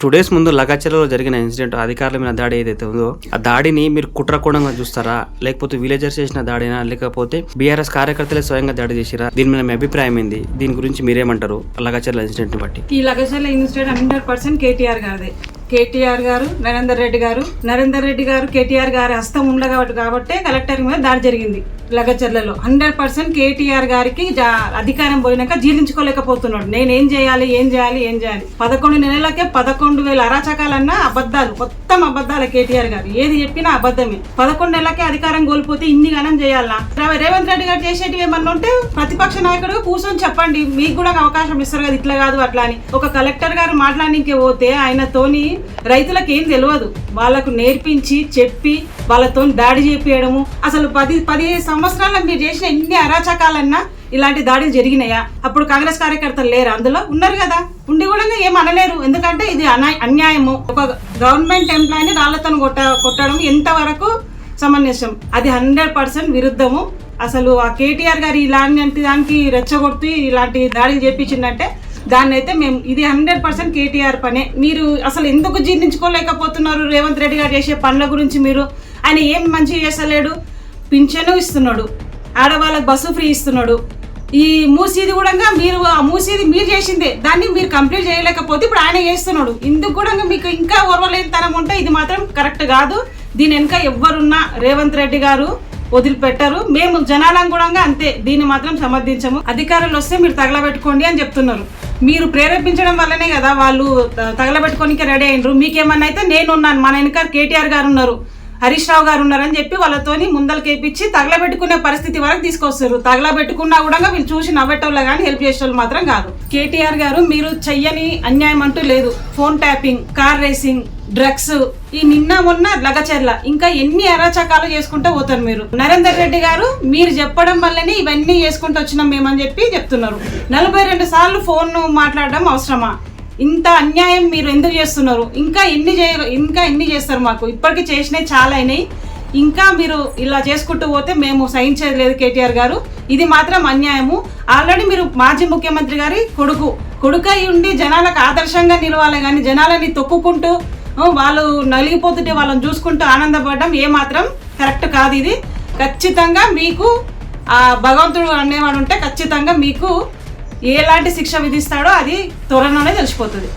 2 days ముందు లగాచర్లలో జరిగిన incident అధికారుల మీద దాడి ఏదైతే ఉందో ఆ దాడిని మీరు కుట్రకోణంగా చూస్తారా, లేకపోతే విలేజర్స్ చేసిన దాడినా, లేకపోతే బీఆర్ఎస్ కార్యకర్తలే స్వయంగా దాడి చేసిరా? దీని మీద మీ అభిప్రాయం ఏంది? దీని గురించి మీరేమంటారు? లగాచర్ల ఇన్సిడెంట్ ని బట్టి ఈ లగాచర్ల ఇన్సిడెంట్ 100% కేటీఆర్ గారిదే. కేటీఆర్ గారు, నరేందర్ రెడ్డి గారు కేటీఆర్ గారి హస్తం ఉండదు కాబట్టి కలెక్టర్ మీద దాడి జరిగింది లగచర్లలో. 100% కేటీఆర్ గారికి అధికారం పోయినాక జీర్ణించుకోలేకపోతున్నాడు. నేను ఏం చేయాలి 11 నెలలకే 11,000 అరాచకాలన్నా అబద్ధాలు, మొత్తం అబద్ధాలు. కేటీఆర్ గారు ఏది చెప్పినా అబద్ధమే. 11 నెలలకే అధికారం కోల్పోతే ఇన్ని గణం చేయాలనా? రేవంత్ రెడ్డి గారు చేసేటివి ఏమన్నా ఉంటే ప్రతిపక్ష నాయకుడు కూర్చొని చెప్పండి, మీకు కూడా అవకాశం ఇస్తారు కదా, ఇట్లా కాదు అట్లా అని. ఒక కలెక్టర్ గారు మాట్లాడడానికి పోతే ఆయనతోని రైతులకు ఏం తెలియదు, వాళ్ళకు నేర్పించి చెప్పి వాళ్ళతో దాడి చేపియడము. అసలు 10 సంవత్సరాల్లో మీరు చేసిన ఇన్ని అరాచకాలన్నా ఇలాంటి దాడులు జరిగినాయా? అప్పుడు కాంగ్రెస్ కార్యకర్తలు లేరు, అందులో ఉన్నారు కదా, ఉండి కూడా ఏం అనలేరు. ఎందుకంటే ఇది అన్యాయము. ఒక గవర్నమెంట్ ఎంప్లాయీని రాళ్లతో కొట్టడం ఎంతవరకు సమంజసం? అది 100% విరుద్ధము. అసలు ఆ కేటీఆర్ గారు ఇలాంటి దానికి రెచ్చగొడుతూ ఇలాంటి దాడులు చేపించిందంటే దాన్ని అయితే మేము ఇది 100% కేటీఆర్ పనే. మీరు అసలు ఎందుకు జీర్ణించుకోలేకపోతున్నారు రేవంత్ రెడ్డి గారు చేసే పనుల గురించి? మీరు ఆయన ఏం మంచి చేస్తలేడు. పింఛను ఇస్తున్నాడు, ఆడవాళ్ళకి బస్సు ఫ్రీ ఇస్తున్నాడు. ఈ మూసీది కూడా మీరు ఆ మూసీది మీరు చేసిందే, దాన్ని మీరు కంప్లీట్ చేయలేకపోతే ఇప్పుడు ఆయన చేస్తున్నాడు. ఇందుకు కూడా మీకు ఇంకా ఓర్వలేని తనం ఉంటే ఇది మాత్రం కరెక్ట్ కాదు. దీని వెనుక ఎవ్వరున్నా రేవంత్ రెడ్డి గారు వదిలిపెట్టారు. మేము జనాలం కూడా అంతే, దీన్ని మాత్రం సమర్థించము. అధికారులు వస్తే మీరు తగలబెట్టుకోండి అని చెప్తున్నారు. మీరు ప్రేరేపించడం వల్లనే కదా వాళ్ళు తగలబెట్టుకోనికి రెడీ అయినరు. మీకేమన్నా అయితే నేనున్నాను, మన వెనక కేటీఆర్ గారు ఉన్నారు, హరీష్ రావు గారు ఉన్నారని చెప్పి వాళ్ళతోని ముందలకేపించి తగలబెట్టుకునే పరిస్థితి వరకు తీసుకొస్తారు. తగలబెట్టుకున్నా కూడా వీళ్ళు చూసి నవ్వేటోళ్ళు కానీ హెల్ప్ చేసేవాళ్ళు మాత్రం కాదు. కేటీఆర్ గారు మీరు చెయ్యని అన్యాయం అంటూ లేదు. Phone tapping, car racing, drugs, ఈ నిన్న మొన్న లగచర్ల, ఇంకా ఎన్ని అరాచకాలు చేసుకుంటూ పోతారు మీరు. నరేందర్ రెడ్డి గారు మీరు చెప్పడం వల్లనే ఇవన్నీ చేసుకుంటూ వచ్చినాం మేమని చెప్పి చెప్తున్నారు. 42 సార్లు ఫోన్ మాట్లాడడం అవసరమా? ఇంత అన్యాయం మీరు ఎందుకు చేస్తున్నారు? ఇంకా ఎన్ని చేస్తారు? మాకు ఇప్పటికీ చేసినవి చాలా అయినాయి. ఇంకా మీరు ఇలా చేసుకుంటూ పోతే మేము సహించేది లేదు కేటీఆర్ గారు. ఇది మాత్రం అన్యాయము. ఆల్రెడీ మీరు మాజీ ముఖ్యమంత్రి గారి కొడుకై ఉండి జనాలకు ఆదర్శంగా నిలవాలి, కానీ జనాలని తొక్కుకుంటూ వాళ్ళు నలిగిపోతుంటే వాళ్ళని చూసుకుంటూ ఆనందపడడం ఏమాత్రం కరెక్ట్ కాదు. ఇది ఖచ్చితంగా మీకు ఆ భగవంతుడు అనేవాడు ఉంటే ఖచ్చితంగా మీకు ఎలాంటి శిక్ష విధిస్తాడో అది త్వరలోనే తెలిసిపోతుంది.